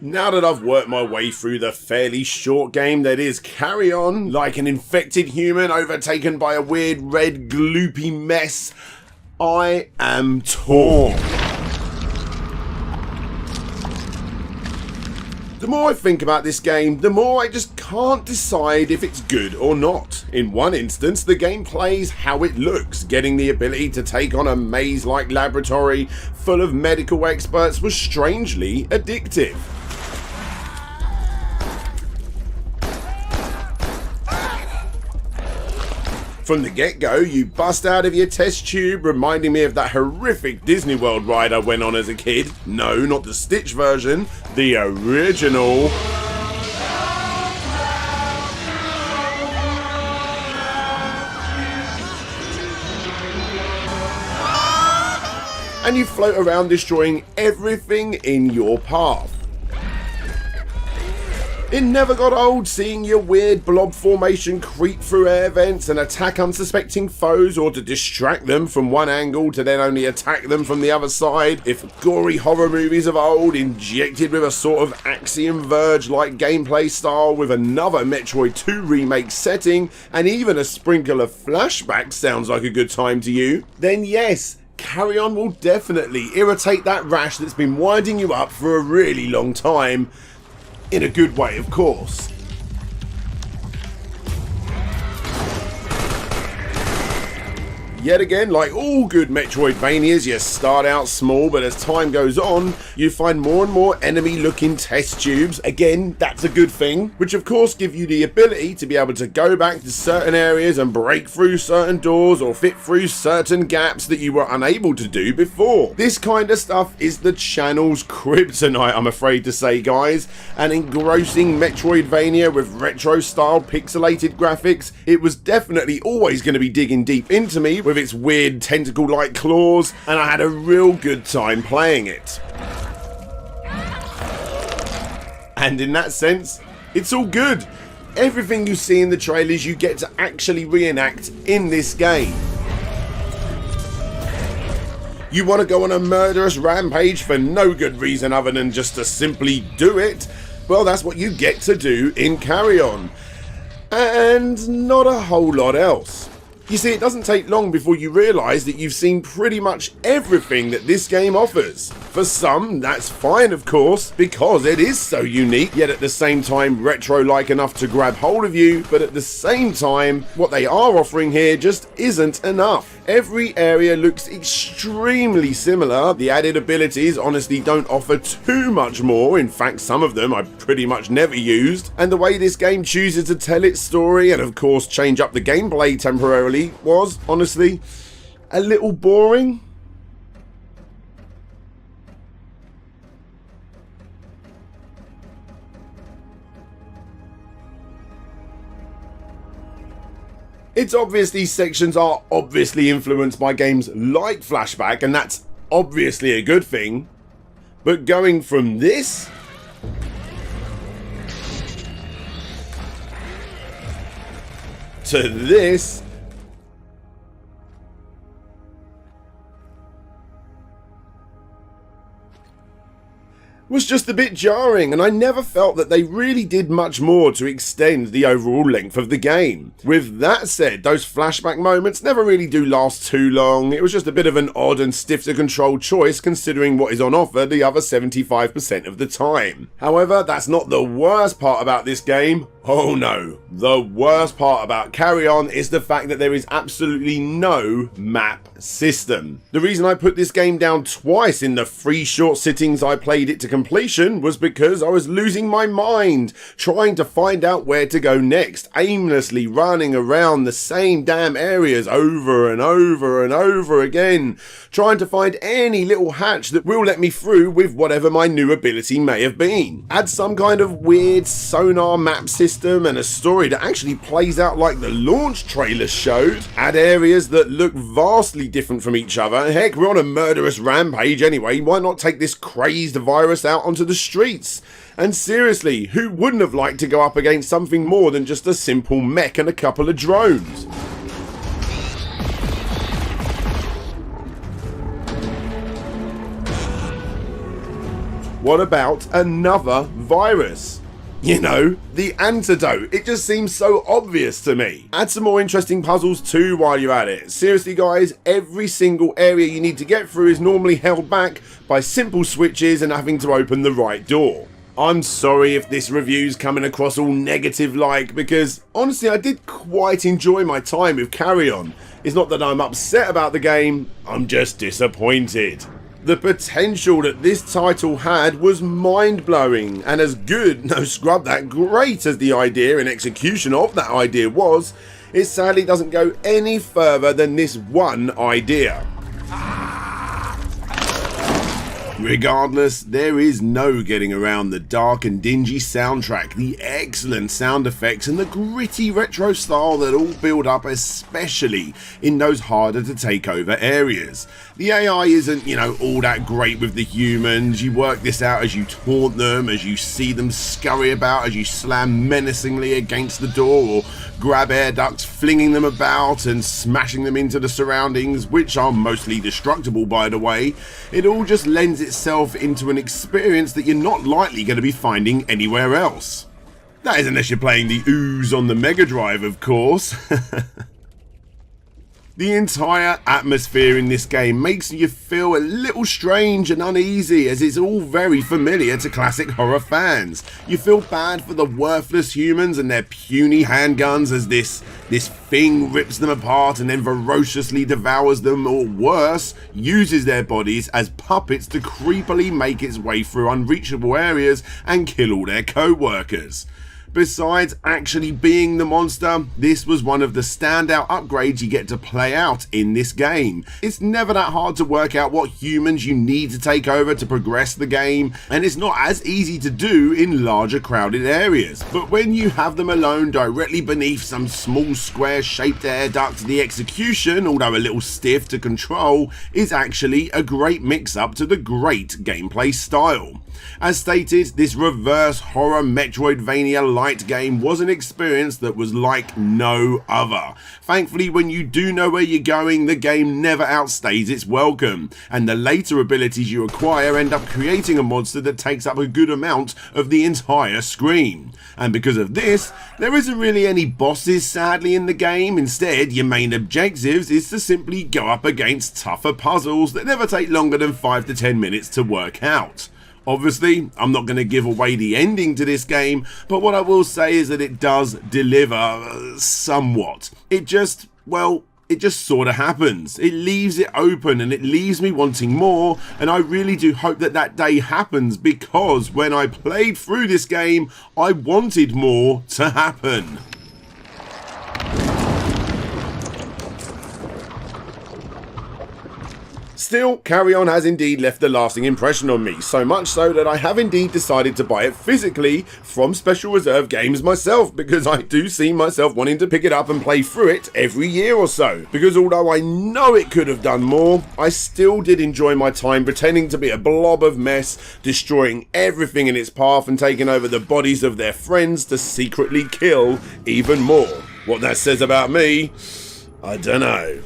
Now that I've worked my way through the fairly short game that is Carrion, like an infected human overtaken by a weird red gloopy mess, I am torn. The more I think about this game, the more I just can't decide if it's good or not. In one instance, the game plays how it looks. Getting the ability to take on a maze-like laboratory full of medical experts was strangely addictive. From the get-go, you bust out of your test tube, reminding me of that horrific Disney World ride I went on as a kid. No, not the Stitch version, the original. And you float around destroying everything in your path. It never got old seeing your weird blob formation creep through air vents and attack unsuspecting foes, or to distract them from one angle to then only attack them from the other side. If gory horror movies of old injected with a sort of Axiom Verge-like gameplay style with another Metroid 2 remake setting and even a sprinkle of flashbacks sounds like a good time to you, then yes, Carrion will definitely irritate that rash that's been winding you up for a really long time. In a good way, of course. Yet again, like all good Metroidvanias, you start out small, but as time goes on, you find more and more enemy-looking test tubes. Again, that's a good thing, which of course give you the ability to be able to go back to certain areas and break through certain doors or fit through certain gaps that you were unable to do before. This kind of stuff is the channel's kryptonite, I'm afraid to say, guys. An engrossing Metroidvania with retro-style pixelated graphics, it was definitely always going to be digging deep into me with its weird tentacle-like claws, and I had a real good time playing it. And in that sense, it's all good. Everything you see in the trailers you get to actually reenact in this game. You want to go on a murderous rampage for no good reason other than just to simply do it? Well, that's what you get to do in Carrion. And not a whole lot else. You see, it doesn't take long before you realise that you've seen pretty much everything that this game offers. For some, that's fine of course, because it is so unique, yet at the same time retro-like enough to grab hold of you, but at the same time, what they are offering here just isn't enough. Every area looks extremely similar. The added abilities honestly don't offer too much more. In fact, some of them I pretty much never used. And the way this game chooses to tell its story and of course change up the gameplay temporarily was, honestly, a little boring. It's obvious these sections are obviously influenced by games like Flashback, and that's obviously a good thing. But going from this to this was just a bit jarring, and I never felt that they really did much more to extend the overall length of the game. With that said, those flashback moments never really do last too long. It was just a bit of an odd and stiff to control choice considering what is on offer the other 75% of the time. However, that's not the worst part about this game. Oh no, the worst part about Carrion is the fact that there is absolutely no map system. The reason I put this game down twice in the 3 short sittings I played it to completion was because I was losing my mind trying to find out where to go next, aimlessly running around the same damn areas over and over and over again, trying to find any little hatch that will let me through with whatever my new ability may have been. Add some kind of weird sonar map system and a story that actually plays out like the launch trailer showed. Add areas that look vastly different from each other. Heck, we're on a murderous rampage anyway, why not take this crazed virus out onto the streets? And seriously, who wouldn't have liked to go up against something more than just a simple mech and a couple of drones? What about another virus? You know, the antidote. It just seems so obvious to me. Add some more interesting puzzles too while you're at it. Seriously guys, every single area you need to get through is normally held back by simple switches and having to open the right door. I'm sorry if this review's coming across all negative like, because honestly I did quite enjoy my time with Carrion. It's not that I'm upset about the game, I'm just disappointed. The potential that this title had was mind-blowing, and as good, no scrub that, great as the idea and execution of that idea was, it sadly doesn't go any further than this one idea. Regardless, there is no getting around the dark and dingy soundtrack, the excellent sound effects and the gritty retro style that all build up, especially in those harder to take over areas. The AI isn't, all that great with the humans. You work this out as you taunt them, as you see them scurry about, as you slam menacingly against the door or grab air ducts, flinging them about and smashing them into the surroundings, which are mostly destructible by the way. It all just lends itself into an experience that you're not likely going to be finding anywhere else. That is unless you're playing the Ooze on the Mega Drive, of course. The entire atmosphere in this game makes you feel a little strange and uneasy, as it's all very familiar to classic horror fans. You feel bad for the worthless humans and their puny handguns as this thing rips them apart and then ferociously devours them, or worse, uses their bodies as puppets to creepily make its way through unreachable areas and kill all their co-workers. Besides actually being the monster, this was one of the standout upgrades you get to play out in this game. It's never that hard to work out what humans you need to take over to progress the game, and it's not as easy to do in larger crowded areas. But when you have them alone directly beneath some small square shaped air duct, the execution, although a little stiff to control, is actually a great mix up to the great gameplay style. As stated, this reverse horror Metroidvania-light game was an experience that was like no other. Thankfully, when you do know where you're going, the game never outstays its welcome, and the later abilities you acquire end up creating a monster that takes up a good amount of the entire screen. And because of this, there isn't really any bosses sadly in the game. Instead, your main objectives is to simply go up against tougher puzzles that never take longer than 5 to 10 minutes to work out. Obviously, I'm not going to give away the ending to this game, but what I will say is that it does deliver somewhat. It just sort of happens. It leaves it open and it leaves me wanting more, and I really do hope that that day happens, because when I played through this game, I wanted more to happen. Still, Carrion has indeed left a lasting impression on me, so much so that I have indeed decided to buy it physically from Special Reserve Games myself, because I do see myself wanting to pick it up and play through it every year or so. Because although I know it could have done more, I still did enjoy my time pretending to be a blob of mess, destroying everything in its path and taking over the bodies of their friends to secretly kill even more. What that says about me, I don't know.